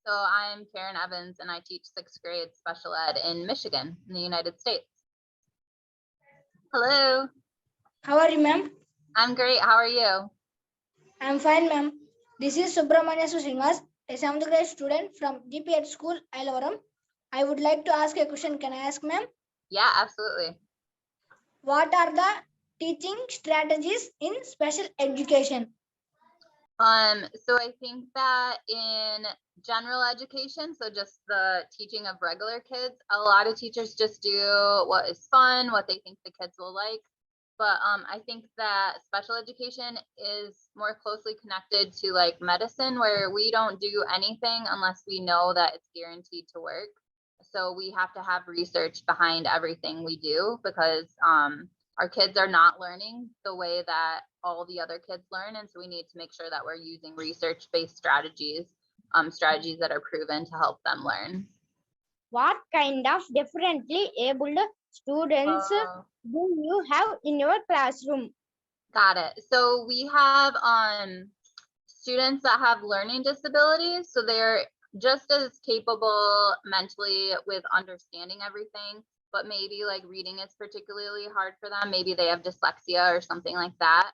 So I'm Karen Evans, and I teach 6th grade special ed in Michigan, in the United States. Hello. How are you, ma'am? I'm great. How are you? I'm fine, ma'am. This is Subramanya Srinivas, a 7th grade student from Z.P.H.S School, Ilavaram. I would like to ask a question. Can I ask, ma'am? Yeah, absolutely. What are the teaching strategies in special education? So I think that in general education, so just the teaching of regular kids, a lot of teachers just do what is fun, what they think the kids will like. But I think that special education is more closely connected to like medicine, where we don't do anything unless we know that it's guaranteed to work. So we have to have research behind everything we do, because our kids are not learning the way that all the other kids learn. And so we need to make sure that we're using research-based strategies, strategies that are proven to help them learn. What kind of differently abled students do you have in your classroom? Got it. So we have students that have learning disabilities. So they're just as capable mentally with understanding everything, but maybe like reading is particularly hard for them. Maybe they have dyslexia or something like that.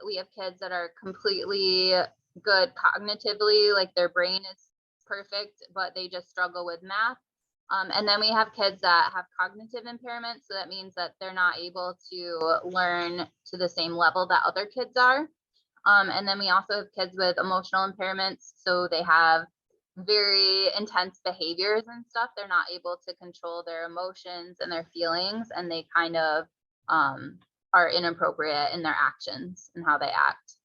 We have kids that are completely good cognitively, like their brain is perfect, but they just struggle with math. And then we have kids that have cognitive impairment. So that means that they're not able to learn to the same level that other kids are. And then we also have kids with emotional impairments. So they have very intense behaviors and stuff. They're not able to control their emotions and their feelings, and they kind of are inappropriate in their actions and how they act.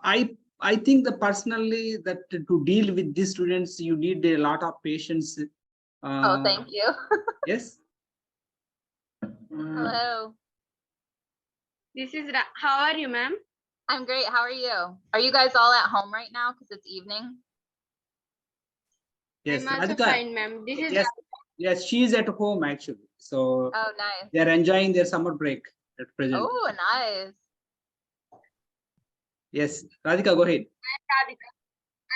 I think that personally that to deal with these students, you need a lot of patience. Oh, thank you. Yes. Hello. This is how are you, ma'am? I'm great. How are you? Are you guys all at home right now because it's evening? Yes, I'm also Radhika, fine, ma'am. This is yes, she is at home actually. So oh, nice. they are enjoying their summer break at present. Oh, nice. Yes, Radhika, go ahead. I'm Radhika.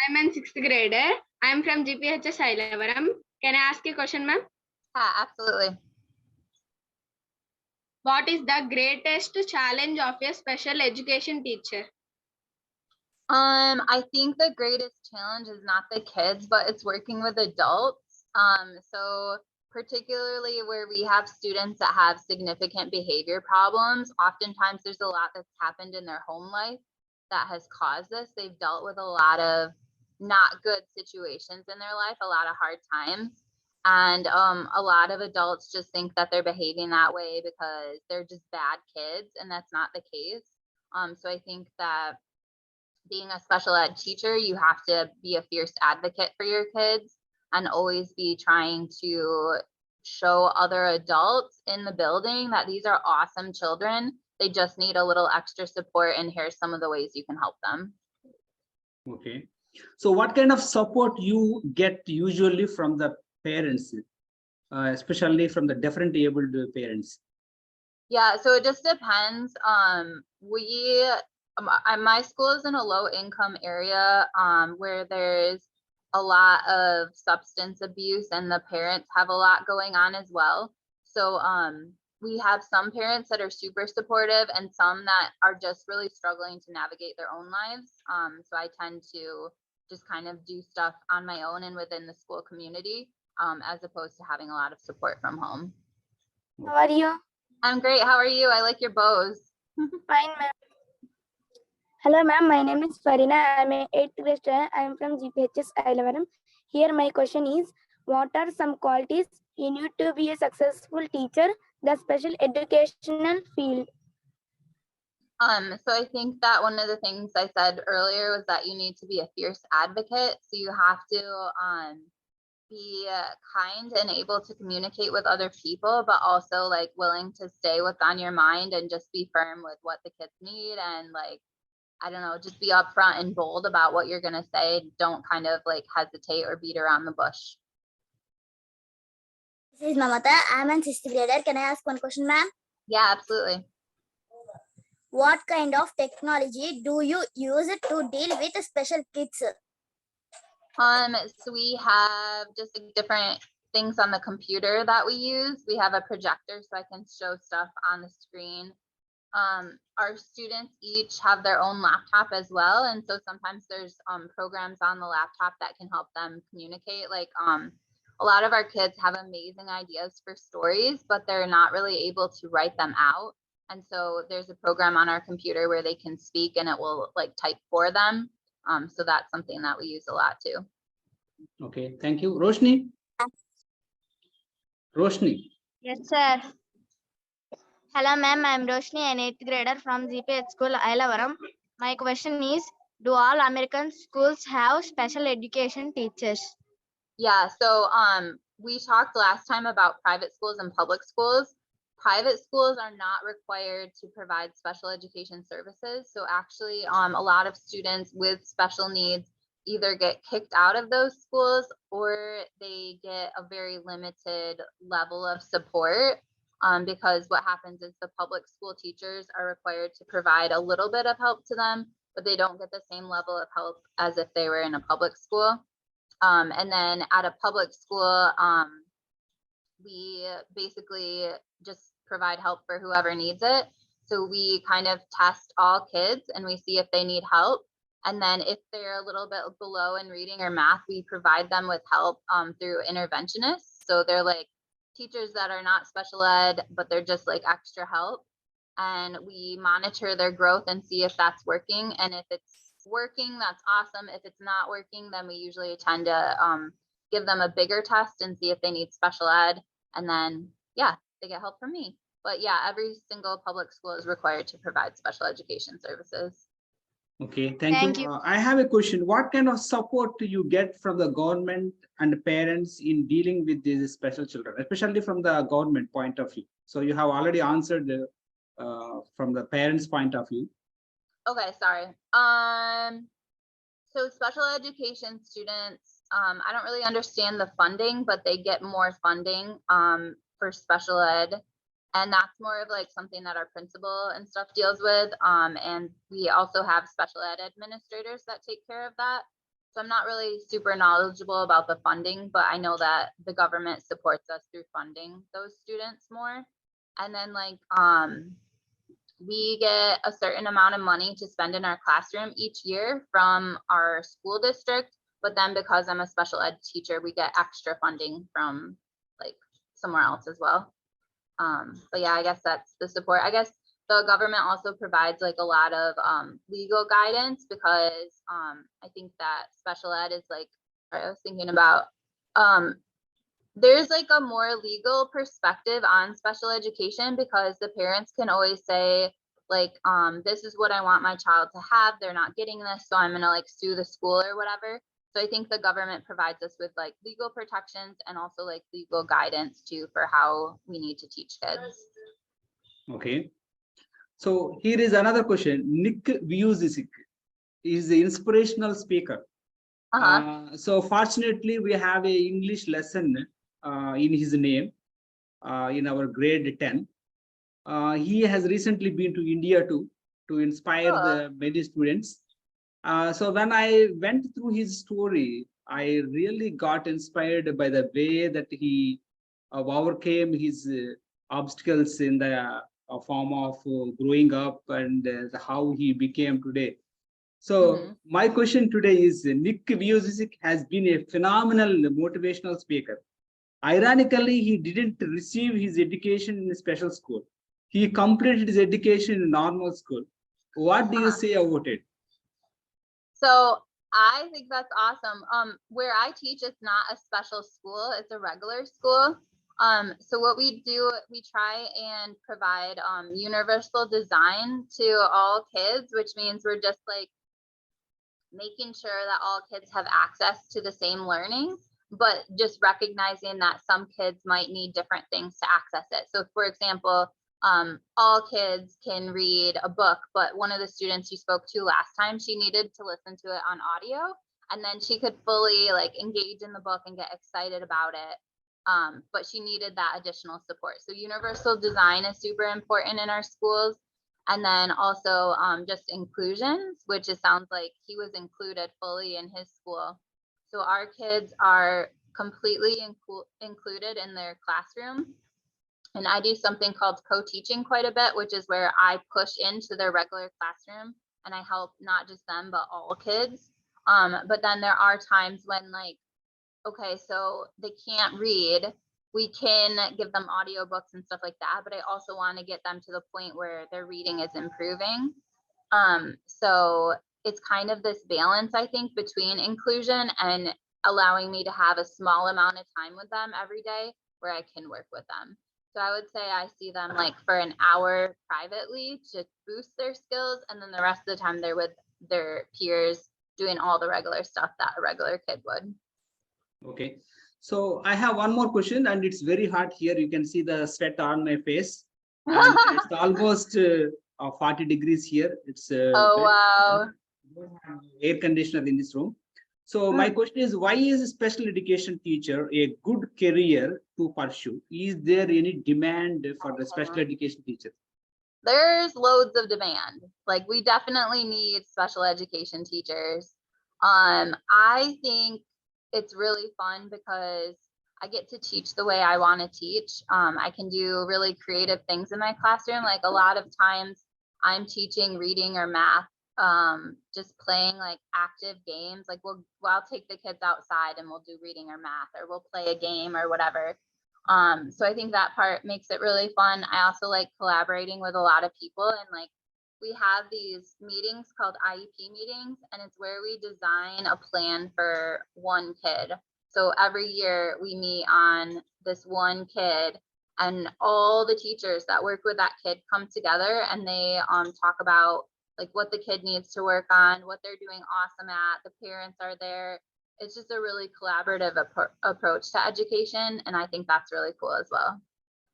I'm in 6th grader. I'm from Z.P.H.S Ilavaram. Can I ask you a question, ma'am? Yeah, absolutely. What is the greatest challenge of a special education teacher? I think the greatest challenge is not the kids, but it's working with adults. So particularly where we have students that have significant behavior problems, oftentimes there's a lot that's happened in their home life that has caused this. They've dealt with a lot of not good situations in their life, a lot of hard times. And a lot of adults just think that they're behaving that way because they're just bad kids, and that's not the case. So I think that being a special ed teacher, you have to be a fierce advocate for your kids and always be trying to show other adults in the building that these are awesome children. They just need a little extra support, and here's some of the ways you can help them. Okay. So what kind of support you get usually from the parents, especially from the differently abled parents? Yeah, so it just depends. My school is in a low income area where there's a lot of substance abuse, and the parents have a lot going on as well. So we have some parents that are super supportive and some that are just really struggling to navigate their own lives. So I tend to just kind of do stuff on my own and within the school community, as opposed to having a lot of support from home. How are you? I'm great. How are you? I like your bows. Fine, ma'am. Hello, ma'am. My name is Farina. I'm an 8th grade student. I'm from Z.P.H.S Ilavaram. Here, my question is, what are some qualities you need to be a successful teacher, the special educational field? So I think that one of the things I said earlier was that you need to be a fierce advocate. So you have to be kind and able to communicate with other people, but also like willing to say what's on your mind and just be firm with what the kids need, and like, I don't know, just be upfront and bold about what you're gonna say. Don't kind of like hesitate or beat around the bush. This is Mamata. I'm in 6th grader. Can I ask one question, ma'am? Yeah, absolutely. What kind of technology do you use to deal with special kids? So we have just like different things on the computer that we use. We have a projector so I can show stuff on the screen. Our students each have their own laptop as well. And so sometimes there's programs on the laptop that can help them communicate. Like a lot of our kids have amazing ideas for stories, but they're not really able to write them out. And so there's a program on our computer where they can speak and it will like type for them. So that's something that we use a lot too. Okay, thank you. Roshni? Roshni. Yes, sir. Hello, ma'am. I'm Roshni, an 8th grader from Z.P.H School, Ilavaram. My question is, do all American schools have special education teachers? Yeah, so we talked last time about private schools and public schools. Private schools are not required to provide special education services. So actually, a lot of students with special needs either get kicked out of those schools or they get a very limited level of support. Because what happens is the public school teachers are required to provide a little bit of help to them, but they don't get the same level of help as if they were in a public school. And then at a public school, we basically just provide help for whoever needs it. So we kind of test all kids and we see if they need help. And then if they're a little bit below in reading or math, we provide them with help through interventionists. So they're like teachers that are not special ed, but they're just like extra help. And we monitor their growth and see if that's working. And if it's working, that's awesome. If it's not working, then we usually tend to give them a bigger test and see if they need special ed. And then, yeah, they get help from me. But yeah, every single public school is required to provide special education services. Okay, thank Thank you. I have a question. What kind of support do you get from the government and parents in dealing with these special children, especially from the government point of view? So you have already answered from the parents' point of view. Okay, sorry. So special education students, I don't really understand the funding, but they get more funding for special ed. And that's more of like something that our principal and stuff deals with. And we also have special ed administrators that take care of that. So I'm not really super knowledgeable about the funding, but I know that the government supports us through funding those students more. And then like, we get a certain amount of money to spend in our classroom each year from our school district. But then because I'm a special ed teacher, we get extra funding from like somewhere else as well. But yeah, I guess that's the support. I guess the government also provides like a lot of legal guidance because I think that special ed is like, I was thinking about, there's like a more legal perspective on special education because the parents can always say like, this is what I want my child to have. They're not getting this, so I'm gonna like sue the school or whatever. So I think the government provides us with like legal protections and also like legal guidance too for how we need to teach kids. Okay. So here is another question. Nick Vujicic is the inspirational speaker. So fortunately, we have a English lesson in his name in our grade 10. He has recently been to India too to inspire the many students. So when I went through his story, I really got inspired by the way that he overcame his obstacles in the form of growing up and how he became today. So my question today is, Nick Vujicic has been a phenomenal motivational speaker. Ironically, he didn't receive his education in a special school. He completed his education in normal school. What do you say about it? So I think that's awesome. Where I teach, it's not a special school, it's a regular school. So what we do, we try and provide universal design to all kids, which means we're just like making sure that all kids have access to the same learning, but just recognizing that some kids might need different things to access it. So for example, all kids can read a book, but one of the students you spoke to last time, she needed to listen to it on audio, and then she could fully like engage in the book and get excited about it. But she needed that additional support. So universal design is super important in our schools. And then also just inclusions, which it sounds like he was included fully in his school. So our kids are completely included in their classroom. And I do something called co-teaching quite a bit, which is where I push into their regular classroom and I help not just them, but all kids. But then there are times when like, okay, so they can't read. We can give them audiobooks and stuff like that, but I also want to get them to the point where their reading is improving. So it's kind of this balance, I think, between inclusion and allowing me to have a small amount of time with them every day where I can work with them. So I would say I see them like for an hour privately to boost their skills, and then the rest of the time they're with their peers doing all the regular stuff that a regular kid would. Okay, so I have one more question, and it's very hot here. You can see the sweat on my face, and it's almost 40 degrees here. It's Oh, wow. air conditioner in this room. So my question is, why is a special education teacher a good career to pursue? Is there any demand for the special education teacher? There's loads of demand. Like we definitely need special education teachers. I think it's really fun because I get to teach the way I want to teach. I can do really creative things in my classroom. Like a lot of times I'm teaching reading or math, just playing like active games. Like I'll take the kids outside and we'll do reading or math, or we'll play a game or whatever. So I think that part makes it really fun. I also like collaborating with a lot of people, and like we have these meetings called IEP meetings, and it's where we design a plan for one kid. So every year we meet on this one kid, and all the teachers that work with that kid come together and they talk about like what the kid needs to work on, what they're doing awesome at. The parents are there. It's just a really collaborative approach to education, and I think that's really cool as well.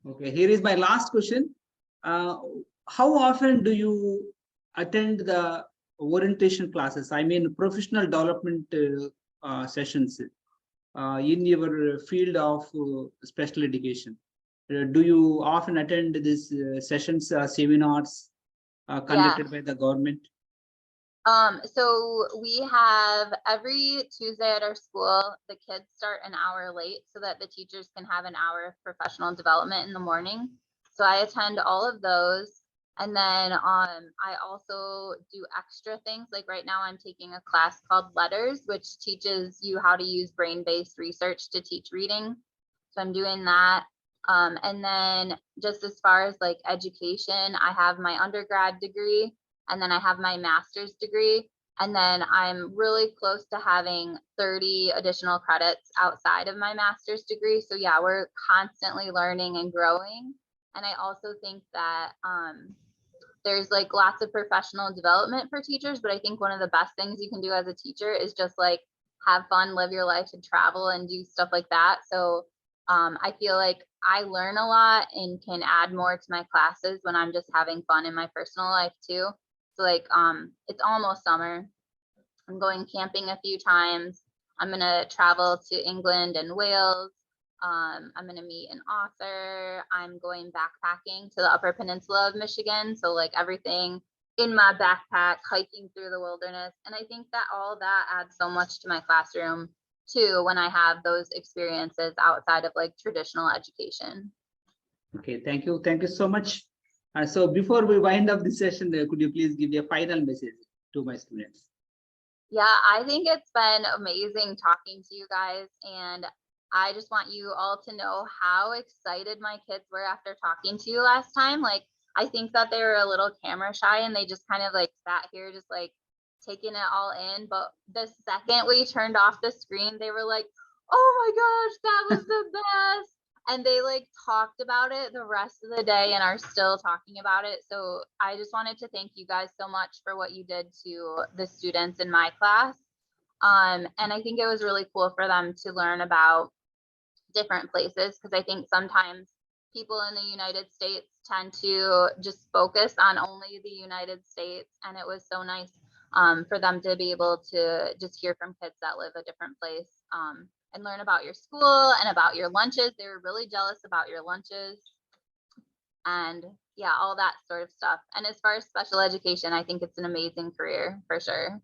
Okay, here is my last question. How often do you attend the orientation classes? I mean, professional development sessions in your field of special education. Do you often attend these sessions, seminars conducted by the government? So we have every Tuesday at our school, the kids start an hour late so that the teachers can have an hour of professional development in the morning. So I attend all of those. And then I also do extra things. Like right now I'm taking a class called Letters, which teaches you how to use brain-based research to teach reading. So I'm doing that. And then just as far as like education, I have my undergrad degree, and then I have my master's degree. And then I'm really close to having 30 additional credits outside of my master's degree. So yeah, we're constantly learning and growing. And I also think that there's like lots of professional development for teachers, but I think one of the best things you can do as a teacher is just like have fun, live your life, and travel and do stuff like that. So I feel like I learn a lot and can add more to my classes when I'm just having fun in my personal life too. So like it's almost summer. I'm going camping a few times. I'm gonna travel to England and Wales. I'm gonna meet an author. I'm going backpacking to the Upper Peninsula of Michigan. So like everything in my backpack, hiking through the wilderness. And I think that all that adds so much to my classroom too when I have those experiences outside of like traditional education. Okay, thank you. Thank you so much. So before we wind up this session, could you please give a final message to my students? Yeah, I think it's been amazing talking to you guys, and I just want you all to know how excited my kids were after talking to you last time. Like, I think that they were a little camera shy and they just kind of like sat here just like taking it all in. But the second we turned off the screen, they were like, oh my gosh, that was the best. And they like talked about it the rest of the day and are still talking about it. So I just wanted to thank you guys so much for what you did to the students in my class. And I think it was really cool for them to learn about different places, because I think sometimes people in the United States tend to just focus on only the United States. And it was so nice for them to be able to just hear from kids that live a different place. And learn about your school and about your lunches. They were really jealous about your lunches and yeah, all that sort of stuff. And as far as special education, I think it's an amazing career for sure.